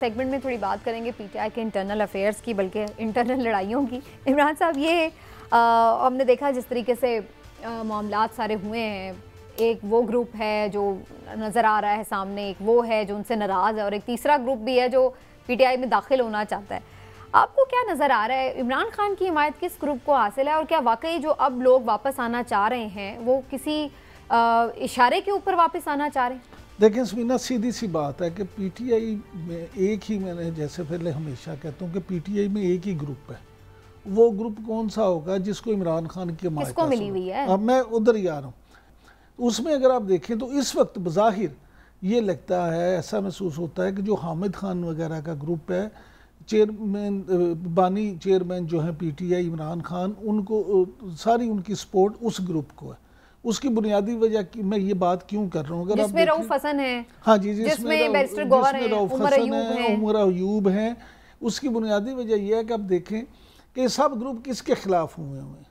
Segment میں تھوڑی بات کریں گے پی ٹی آئی کے انٹرنل افیئرس کی، بلکہ انٹرنل لڑائیوں کی۔ عمران صاحب، یہ ہم نے دیکھا جس طریقے سے معاملات سارے ہوئے ہیں، ایک وہ گروپ ہے جو نظر آ رہا ہے سامنے، ایک وہ ہے جو ان سے ناراض ہے، اور ایک تیسرا گروپ بھی ہے جو پی ٹی آئی میں داخل ہونا چاہتا ہے۔ آپ کو کیا نظر آ رہا ہے، عمران خان کی حمایت کس گروپ کو حاصل ہے، اور کیا واقعی جو اب لوگ واپس آنا چاہ رہے ہیں وہ کسی اشارے کے اوپر واپس آنا چاہ رہے ہیں؟ دیکھیں سمینا، سیدھی سی بات ہے کہ پی ٹی آئی میں ایک ہی، میں نے جیسے پہلے ہمیشہ کہتا ہوں کہ پی ٹی آئی میں ایک ہی گروپ ہے۔ وہ گروپ کون سا ہوگا جس کو عمران خان کی حمایت کس کو ملی ہوئی ہے؟ اب میں ادھر ہی آ رہا ہوں۔ اس میں اگر آپ دیکھیں تو اس وقت بظاہر یہ لگتا ہے، ایسا محسوس ہوتا ہے کہ جو حامد خان وغیرہ کا گروپ ہے، چیئرمین بانی چیئرمین جو ہیں P T I Imran Khan, ان کو ساری ان کی سپورٹ اس گروپ کو ہے۔ اس کی بنیادی وجہ میں یہ بات کیوں کر رہا ہوں، اگر جس میں رؤف حسن ہے، ہاں جی، جس میں بیرسٹر گوہر ہیں، عمر ایوب ہیں، اس کی بنیادی وجہ یہ ہے کہ آپ دیکھیں کہ سب گروپ کس کے خلاف ہوئے ہیں۔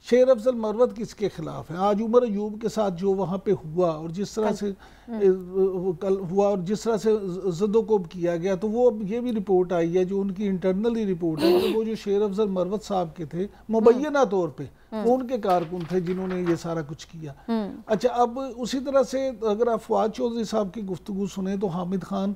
شیر افضل مروت کس کے خلاف ہیں؟ آج عمر ایوب کے ساتھ جو وہاں پہ ہوا اور جس طرح سے ہوا اور جس طرح سے زد و کوب کیا گیا، تو وہ یہ بھی رپورٹ آئی ہے، جو ان کی انٹرنلی رپورٹ ہے، کہ وہ جو شیر افضل مروت صاحب کے تھے مبینہ طور پہ وہ ان کے کارکن تھے جنہوں نے یہ سارا کچھ کیا۔ اچھا، اب اسی طرح سے اگر آپ فواد چودھری صاحب کی گفتگو سنیں تو حامد خان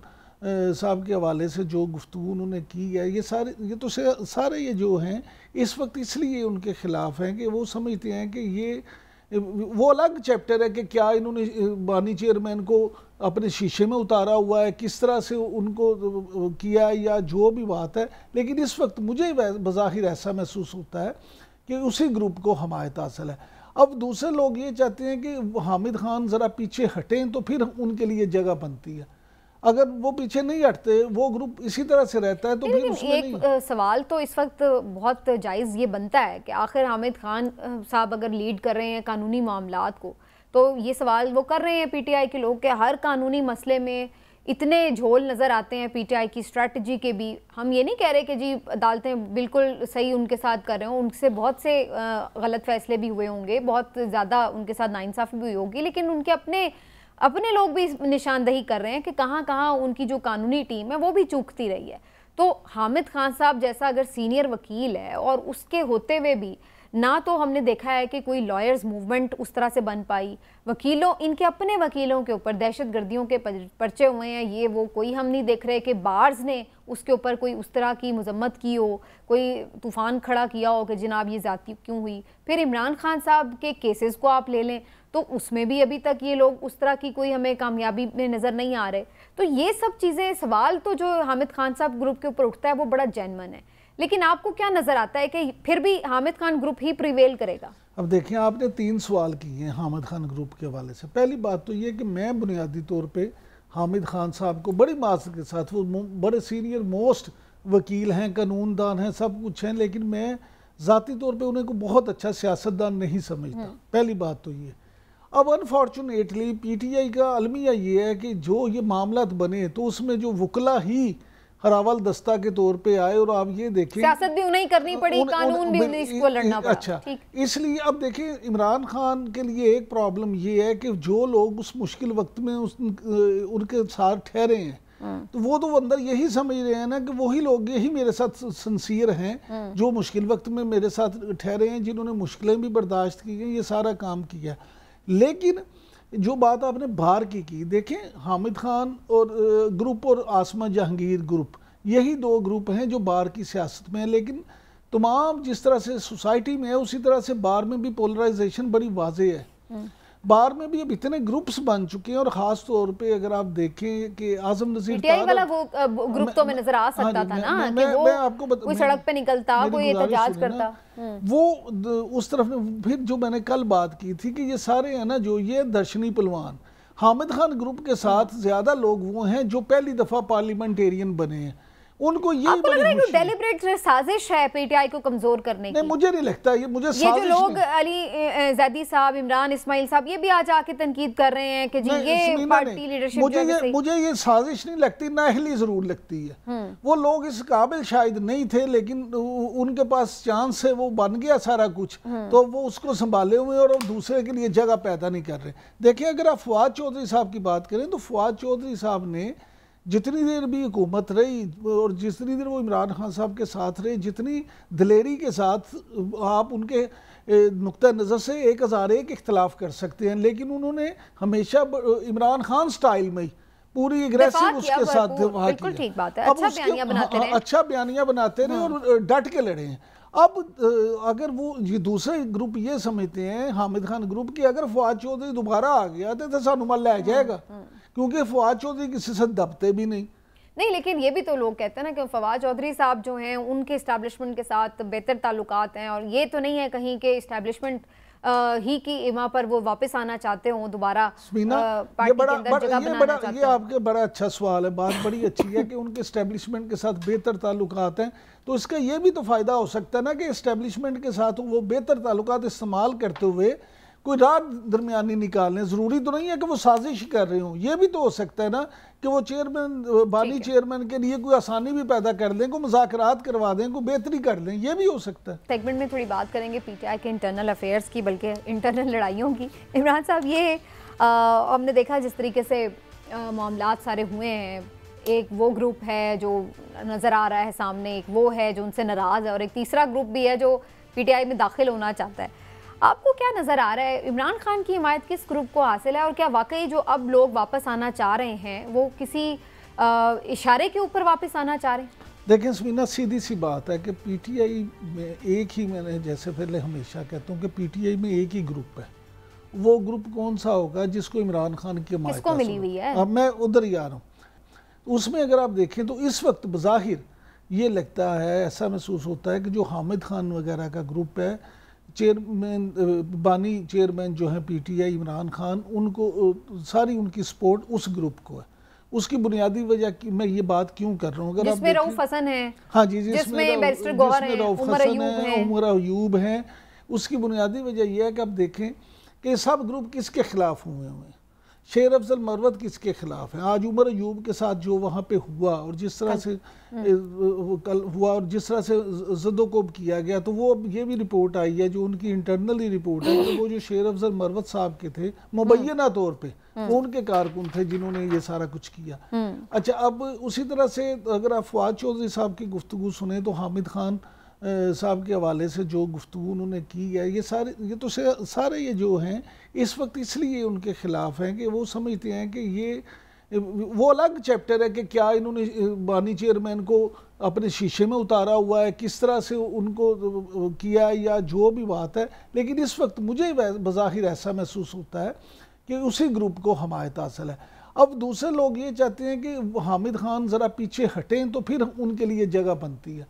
صاحب کے حوالے سے جو گفتگو انہوں نے کی ہے، یہ تو سارے یہ جو ہیں اس وقت اس لیے ان کے خلاف ہیں کہ وہ سمجھتے ہیں کہ یہ وہ الگ چیپٹر ہے کہ کیا انہوں نے بانی چیئرمین کو اپنے شیشے میں اتارا ہوا ہے، کس طرح سے ان کو کیا، یا جو بھی بات ہے، لیکن اس وقت مجھے بظاہر ایسا محسوس ہوتا ہے کہ اسی گروپ کو حمایت حاصل ہے۔ اب دوسرے لوگ یہ چاہتے ہیں کہ حامد خان ذرا پیچھے ہٹیں تو پھر ان کے لیے جگہ بنتی ہے۔ اگر وہ پیچھے نہیں ہٹتے، وہ گروپ اسی طرح سے رہتا ہے تو پھر اس میں نہیں۔ ایک سوال تو اس وقت بہت جائز یہ بنتا ہے کہ آخر حامد خان صاحب اگر لیڈ کر رہے ہیں قانونی معاملات کو، تو یہ سوال وہ کر رہے ہیں پی ٹی آئی کے لوگ کہ ہر قانونی مسئلے میں اتنے جھول نظر آتے ہیں پی ٹی آئی کی اسٹریٹجی کے بھی۔ ہم یہ نہیں کہہ رہے کہ جی عدالتیں بالکل صحیح ان کے ساتھ کر رہے ہوں، ان سے بہت سے غلط فیصلے بھی ہوئے ہوں گے، بہت زیادہ ان کے ساتھ ناانصافی بھی ہوئی ہوگی، لیکن ان کے اپنے لوگ بھی نشاندہی کر رہے ہیں کہ کہاں کہاں ان کی جو قانونی ٹیم ہے وہ بھی چوکتی رہی ہے۔ تو حامد خان صاحب جیسا اگر سینئر وکیل ہے، اور اس کے ہوتے ہوئے بھی نہ تو ہم نے دیکھا ہے کہ کوئی لائرز موومنٹ اس طرح سے بن پائی، ان کے اپنے وکیلوں کے اوپر دہشت گردیوں کے پرچے ہوئے ہیں، یہ وہ کوئی ہم نہیں دیکھ رہے کہ بارز نے اس کے اوپر کوئی اس طرح کی مذمت کی ہو، کوئی طوفان کھڑا کیا ہو کہ جناب یہ زیادتی کیوں ہوئی۔ پھر عمران خان صاحب کے کیسز کو آپ لے لیں تو اس میں بھی ابھی تک یہ لوگ اس طرح کی کوئی ہمیں کامیابی میں نظر نہیں آ رہے۔ تو یہ سب چیزیں، سوال تو جو حامد خان صاحب گروپ کے اوپر اٹھتا ہے وہ بڑا جینون ہے، لیکن آپ کو کیا نظر آتا ہے کہ پھر بھی حامد خان گروپ ہی پریویل کرے گا؟ اب دیکھیں، آپ نے 3 سوال کیے ہیں حامد خان گروپ کے حوالے سے۔ پہلی بات تو یہ کہ میں بنیادی طور پہ حامد خان صاحب کو بڑی معذرت کے ساتھ، وہ بڑے سینئر موسٹ وکیل ہیں، قانون دان ہیں، سب کچھ ہیں، لیکن میں ذاتی طور پہ انہیں کو بہت اچھا سیاستدان نہیں سمجھتا۔ پہلی بات تو یہ۔ اب انفارچونیٹلی پی ٹی آئی کا المیہ یہ ہے کہ جو یہ معاملات بنے تو اس میں جو وکلا ہی ہراول دستہ کے طور پہ آئے، اور آپ یہ دیکھیں سیاست بھی انہیں کرنی پڑی، قانون بھی انہیں کو لڑنا پڑا۔ اچھا، اس لیے اب دیکھیں عمران خان کے لیے ایک پرابلم یہ ہے کہ جو لوگ اس مشکل وقت میں ان کے ساتھ ٹھہرے ہیں، تو وہ تو اندر یہی سمجھ رہے ہیں نا کہ وہی لوگ یہی میرے ساتھ سنسیر ہیں جو مشکل وقت میں میرے ساتھ ٹھہرے ہیں، جنہوں نے مشکلیں بھی برداشت کی ہیں، یہ سارا کام کیا۔ لیکن جو بات آپ نے باہر کی، دیکھیں حامد خان اور گروپ اور آسمہ جہانگیر گروپ، یہی 2 گروپ ہیں جو باہر کی سیاست میں ہیں، لیکن تمام جس طرح سے سوسائٹی میں ہے اسی طرح سے باہر میں بھی پولرائزیشن بڑی واضح ہے۔ باہر میں بھی اب اتنے گروپس بن چکے ہیں، اور خاص طور پہ اگر آپ دیکھیں کہ اعظم نذیر پی ٹی آئی والا وہ گروپ تو میں نظر آ سکتا تھا نا کہ وہ کوئی سڑک پہ نکلتا، کوئی احتجاج کرتا، وہ اس طرف میں۔ پھر جو میں نے کل بات کی تھی کہ یہ سارے ہیں نا جو یہ درشنی پلوان، حامد خان گروپ کے ساتھ زیادہ لوگ وہ ہیں جو پہلی دفعہ پارلیمنٹیرین بنے ہیں، ان کو یہ آپ کو لگ رہا ہے کہ ڈیلیبریٹ سازش ہے پی ٹی آئی کو کمزور کرنے کی؟ نہیں، مجھے نہیں لگتا یہ، مجھے یہ جو لوگ علی زیدی صاحب، عمران اسماعیل صاحب، یہ بھی آج آ کے تنقید کر رہے ہیں کہ جی یہ پارٹی لیڈرشپ، مجھے یہ سازش نہیں لگتی، نااہلی ضرور لگتی ہے۔ وہ لوگ اس قابل شاید نہیں تھے، لیکن ان کے پاس چانس سے وہ بن گیا سارا کچھ، تو وہ اس کو سنبھالے ہوئے اور دوسرے کے لیے جگہ پیدا نہیں کر رہے۔ دیکھیں اگر آپ فواد چودھری صاحب کی بات کریں تو فواد چودھری صاحب نے جتنی دیر بھی حکومت رہی اور جتنی دیر وہ عمران خان صاحب کے ساتھ رہے، جتنی دلیری کے ساتھ آپ ان کے نقطہ نظر سے 1001 اختلاف کر سکتے ہیں، لیکن انہوں نے ہمیشہ عمران خان سٹائل میں پوری اگریسو اس کے ساتھ دفاع کیا۔ بالکل ٹھیک بات ہے، اچھا بیانیہ بناتے رہے، اچھا بیانیہ بناتے رہے اور ڈٹ کے لڑے ہیں۔ اب اگر وہ یہ دوسرے گروپ یہ سمجھتے ہیں، حامد خان گروپ کی، اگر فواد چودھری دوبارہ آ گیا تو سانو مل لے جائے گا، کیونکہ فواد چودھری کسی سے دبتے بھی نہیں۔ لیکن یہ بھی تو لوگ کہتے ہیں نا کہ فواد چودھری صاحب جو ہیں ان کے اسٹیبلشمنٹ کے ساتھ بہتر تعلقات ہیں، اور یہ تو نہیں ہے کہیں کہ اسٹیبلشمنٹ ہی کی ایما پر وہ واپس آنا چاہتے ہوں، دوبارہ پارٹی کے اندر جگہ بنانا چاہتے ہیں۔ یہ آپ کے بڑا اچھا سوال ہے، بات بڑی اچھی ہے کہ ان کے اسٹیبلشمنٹ کے ساتھ بہتر تعلقات ہیں، تو اس کا یہ بھی تو فائدہ ہو سکتا ہے نا کہ اسٹیبلشمنٹ کے ساتھ وہ بہتر تعلقات استعمال کرتے ہوئے کوئی راہ درمیانی نکالیں۔ ضروری تو نہیں ہے کہ وہ سازش کر رہے ہوں، یہ بھی تو ہو سکتا ہے نا کہ وہ چیئرمین بانی چیئرمین کے لیے کوئی آسانی بھی پیدا کر دیں، کوئی مذاکرات کروا دیں، کوئی بہتری کر دیں، یہ بھی ہو سکتا ہے۔ سیگمنٹ میں تھوڑی بات کریں گے پی ٹی آئی کے انٹرنل افیئرز کی، بلکہ انٹرنل لڑائیوں کی۔ عمران صاحب، یہ ہم نے دیکھا جس طریقے سے معاملات سارے ہوئے ہیں، ایک وہ گروپ ہے جو نظر آ رہا ہے سامنے، ایک وہ ہے جو ان سے ناراض ہے، اور ایک تیسرا گروپ بھی ہے جو پی ٹی آئی میں داخل ہونا چاہتا ہے۔ آپ کو کیا نظر آ رہا ہے، عمران خان کی حمایت کس گروپ کو حاصل ہے، اور کیا واقعی جو اب لوگ واپس آنا چاہ رہے ہیں وہ کسی اشارے کے اوپر واپس آنا چاہ رہے ہیں؟ دیکھیں سمینا، سیدھی سی بات ہے کہ پی ٹی آئی میں ایک ہی، میں نے جیسے پہلے ہمیشہ کہتا ہوں کہ پی ٹی آئی میں ایک ہی گروپ ہے۔ وہ گروپ کون سا ہوگا جس کو عمران خان کی حمایت کس کو ملی ہوئی ہے؟ اب میں ادھر ہی آ رہا ہوں۔ اس میں اگر آپ دیکھیں تو اس وقت بظاہر یہ لگتا ہے، ایسا محسوس ہوتا ہے کہ جو حامد خان وغیرہ کا گروپ ہے، چیئرمین بانی چیئرمین جو ہیں P T I Imran Khan, ان کو ساری ان کی سپورٹ اس گروپ کو ہے۔ اس کی بنیادی وجہ میں یہ بات کیوں کر رہا ہوں، اگر جس میں رؤف حسن ہے، ہاں جی، جس میں بیرسٹر گوہر ہیں، عمر ایوب ہیں، عمر ایوب ہیں، اس کی بنیادی وجہ یہ ہے کہ آپ دیکھیں کہ سب گروپ کس کے خلاف ہوئے ہیں۔ شیر افضل مروت کس کے خلاف ہیں؟ آج عمر ایوب کے ساتھ جو وہاں پہ ہوا اور جس طرح سے ہوا اور جس طرح سے زد و کوب کیا گیا، تو وہ یہ بھی رپورٹ آئی ہے، جو ان کی انٹرنلی رپورٹ ہے، کہ وہ جو شیر افضل مروت صاحب کے تھے مبینہ طور پہ وہ ان کے کارکن تھے جنہوں نے یہ سارا کچھ کیا۔ اچھا، اب اسی طرح سے اگر آپ فواد چودھری صاحب کی گفتگو سنیں تو حامد خان صاحب کے حوالے سے جو گفتگو انہوں نے کی ہے، یہ تو سارے یہ جو ہیں اس وقت اس لیے ان کے خلاف ہیں کہ وہ سمجھتے ہیں کہ یہ وہ الگ چیپٹر ہے کہ کیا انہوں نے بانی چیئرمین کو اپنے شیشے میں اتارا ہوا ہے، کس طرح سے ان کو کیا، یا جو بھی بات ہے، لیکن اس وقت مجھے بظاہر ایسا محسوس ہوتا ہے کہ اسی گروپ کو حمایت حاصل ہے۔ اب دوسرے لوگ یہ چاہتے ہیں کہ حامد خان ذرا پیچھے ہٹیں تو پھر ان کے لیے جگہ بنتی ہے۔